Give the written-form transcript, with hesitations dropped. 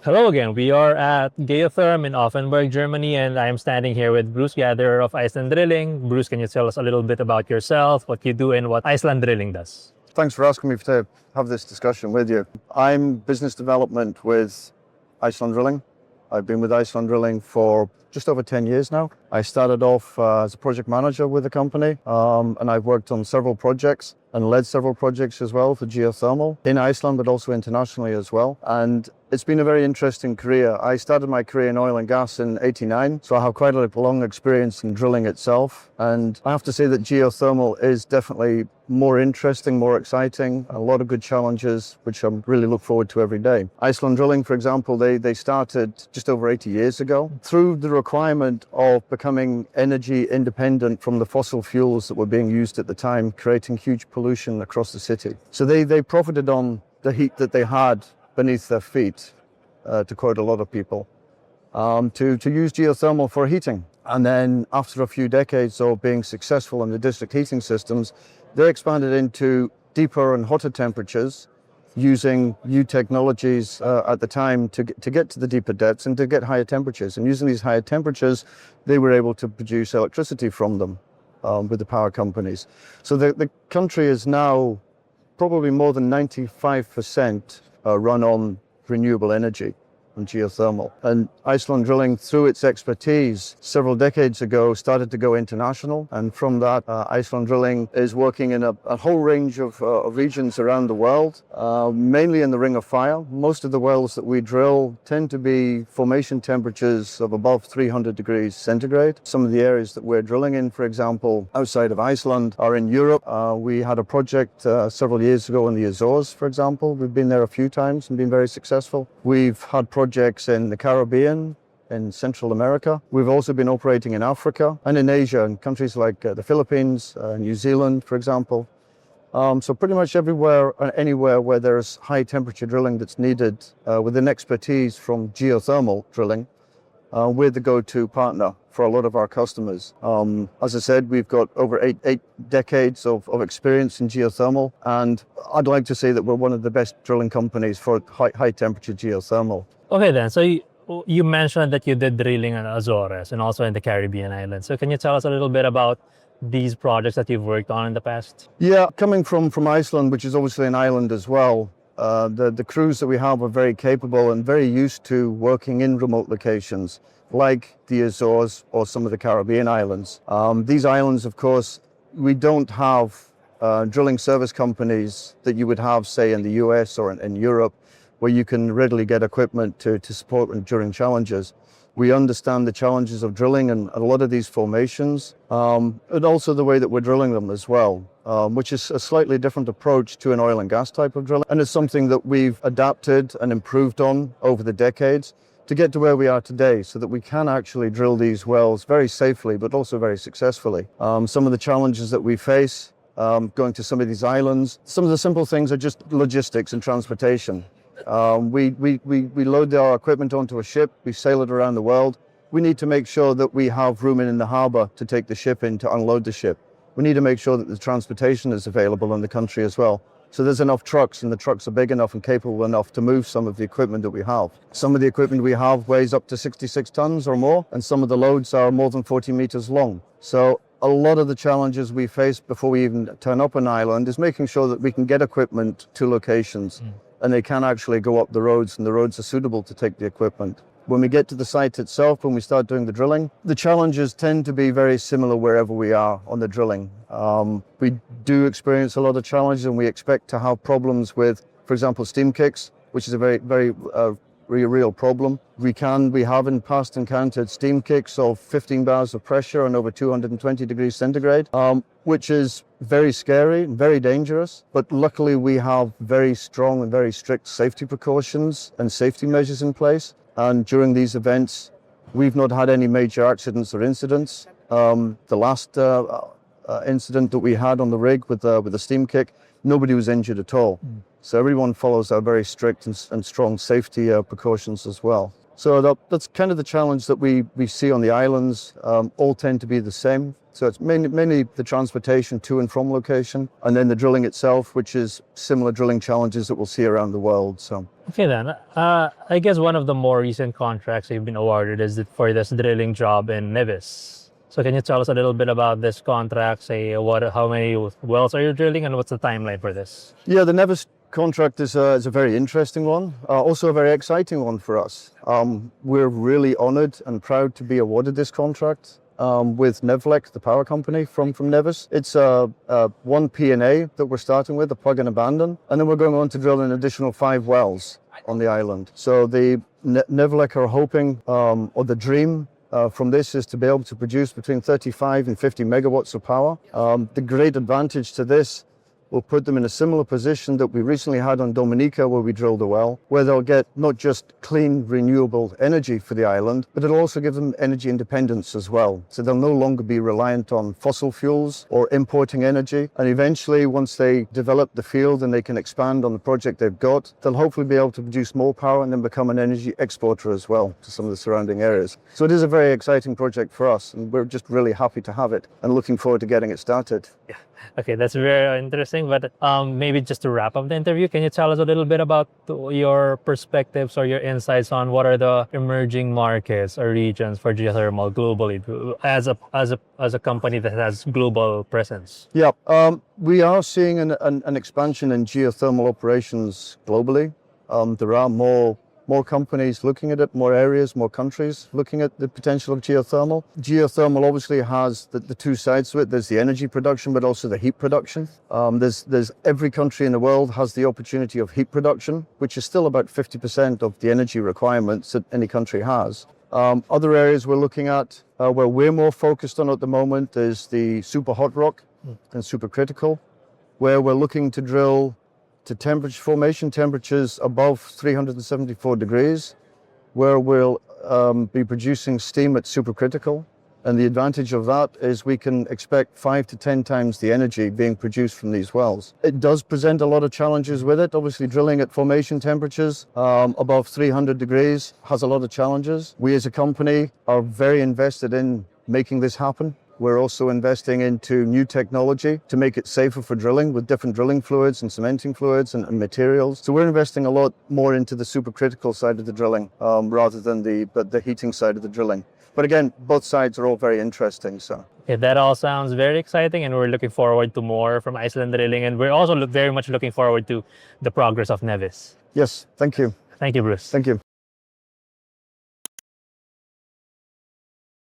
Hello again. We are at Geotherm in Offenburg, Germany, and I'm standing here with Bruce Gatherer of Iceland Drilling. Bruce, can you tell us a little bit about yourself, what you do, and what Iceland Drilling does? Thanks for asking me to have this discussion with you. I'm business development with Iceland Drilling. I've been with Iceland Drilling for just over 10 years now. I started off as a project manager with the company, and I've worked on several projects and led several projects as well for geothermal in Iceland, but also internationally as well. And it's been a very interesting career. I started my career in oil and gas in '89, so I have quite a long experience in drilling itself. And I have to say that geothermal is definitely more interesting, more exciting, a lot of good challenges, which I really look forward to every day. Iceland Drilling, for example, they started just over 80 years ago through the requirement of becoming energy independent from the fossil fuels that were being used at the time, creating huge pollution across the city. So they profited on the heat that they had beneath their feet, to quote a lot of people, to use geothermal for heating. And then after a few decades of being successful in the district heating systems, they expanded into deeper and hotter temperatures using new technologies at the time to get to the deeper depths and to get higher temperatures. And using these higher temperatures, they were able to produce electricity from them with the power companies. So the country is now probably more than 95% run on renewable energy and geothermal. And Iceland Drilling, through its expertise several decades ago, started to go international. And from that, Iceland Drilling is working in a whole range of regions around the world, mainly in the Ring of Fire. Most of the wells that we drill tend to be formation temperatures of above 300 degrees centigrade. Some of the areas that we're drilling in, for example, outside of Iceland, are in Europe. We had a project several years ago in the Azores, for example. We've been there a few times and been very successful. We've had projects in the Caribbean, in Central America. We've also been operating in Africa and in Asia, in countries like the Philippines, New Zealand, for example. So pretty much everywhere and anywhere where there's high temperature drilling that's needed with an expertise from geothermal drilling, we're the go-to partner for a lot of our customers. As I said, we've got over eight decades of experience in geothermal, and I'd like to say that we're one of the best drilling companies for high temperature geothermal. Okay then, so you mentioned that you did drilling in Azores and also in the Caribbean islands. So can you tell us a little bit about these projects that you've worked on in the past? Yeah, coming from Iceland, which is obviously an island as well, the crews that we have are very capable and very used to working in remote locations like the Azores or some of the Caribbean islands. These islands, of course, we don't have drilling service companies that you would have, say, in the US or in Europe, where you can readily get equipment to support during challenges. We understand the challenges of drilling and a lot of these formations, and also the way that we're drilling them as well, which is a slightly different approach to an oil and gas type of drilling. And it's something that we've adapted and improved on over the decades to get to where we are today, so that we can actually drill these wells very safely, but also very successfully. Some of the challenges that we face going to some of these islands, some of the simple things are just logistics and transportation. We load our equipment onto a ship, we sail it around the world. We need to make sure that we have room in the harbor to take the ship in to unload the ship. We need to make sure that the transportation is available in the country as well. So there's enough trucks, and the trucks are big enough and capable enough to move some of the equipment that we have. Some of the equipment we have weighs up to 66 tons or more, and some of the loads are more than 40 meters long. So a lot of the challenges we face before we even turn up an island is making sure that we can get equipment to locations. And they can actually go up the roads, and the roads are suitable to take the equipment. When we get to the site itself, when we start doing the drilling, the challenges tend to be very similar wherever we are on the drilling. We do experience a lot of challenges, and we expect to have problems with, for example, steam kicks, which is a very real problem. We have in the past encountered steam kicks of 15 bars of pressure and over 220 degrees centigrade, which is very scary and very dangerous. But luckily we have very strong and very strict safety precautions and safety measures in place. And during these events, we've not had any major accidents or incidents. The last incident that we had on the rig with the steam kick, nobody was injured at all. So everyone follows our very strict and strong safety precautions as well. So that's kind of the challenge that we see on the islands. All tend to be the same. So it's mainly the transportation to and from location, and then the drilling itself, which is similar drilling challenges that we'll see around the world. So Okay then, I guess one of the more recent contracts you've been awarded is for this drilling job in Nevis. So can you tell us a little bit about this contract? Say how many wells are you drilling, and what's the timeline for this? yeah, the Nevis contract is a very interesting one, also a very exciting one for us. We're really honored and proud to be awarded this contract with Nevlec, the power company from Nevis. It's one P&A that we're starting with, a plug and abandon, and then we're going on to drill an additional 5 wells on the island. So the Nevlec are hoping, or the dream from this is to be able to produce between 35 and 50 megawatts of power. The great advantage to this will put them in a similar position that we recently had on Dominica, where we drilled a well, where they'll get not just clean, renewable energy for the island, but it'll also give them energy independence as well. So they'll no longer be reliant on fossil fuels or importing energy. And eventually, once they develop the field and they can expand on the project they've got, they'll hopefully be able to produce more power and then become an energy exporter as well to some of the surrounding areas. So it is a very exciting project for us, and we're just really happy to have it and looking forward to getting it started. Yeah. Okay, that's very interesting. But maybe just to wrap up the interview, can you tell us a little bit about your perspectives or your insights on what are the emerging markets or regions for geothermal globally, as a company that has global presence? Yeah, we are seeing an expansion in geothermal operations globally. There are more companies looking at it, more areas, more countries looking at the potential of geothermal. Geothermal obviously has the two sides to it. There's the energy production, but also the heat production. There's every country in the world has the opportunity of heat production, which is still about 50% of the energy requirements that any country has. Other areas we're looking at, where we're more focused on at the moment, is the super hot rock and supercritical, where we're looking to drill to formation temperatures above 374 degrees, where we'll be producing steam at supercritical. And the advantage of that is we can expect 5 to 10 times the energy being produced from these wells. It does present a lot of challenges with it. Obviously, drilling at formation temperatures above 300 degrees has a lot of challenges. We as a company are very invested in making this happen. We're also investing into new technology to make it safer for drilling with different drilling fluids and cementing fluids and materials. So we're investing a lot more into the supercritical side of the drilling rather than the heating side of the drilling. But again, both sides are all very interesting. So Okay, that all sounds very exciting, and we're looking forward to more from Iceland Drilling, and we're also very much looking forward to the progress of Nevis. yes, thank you. Thank you, Bruce. Thank you.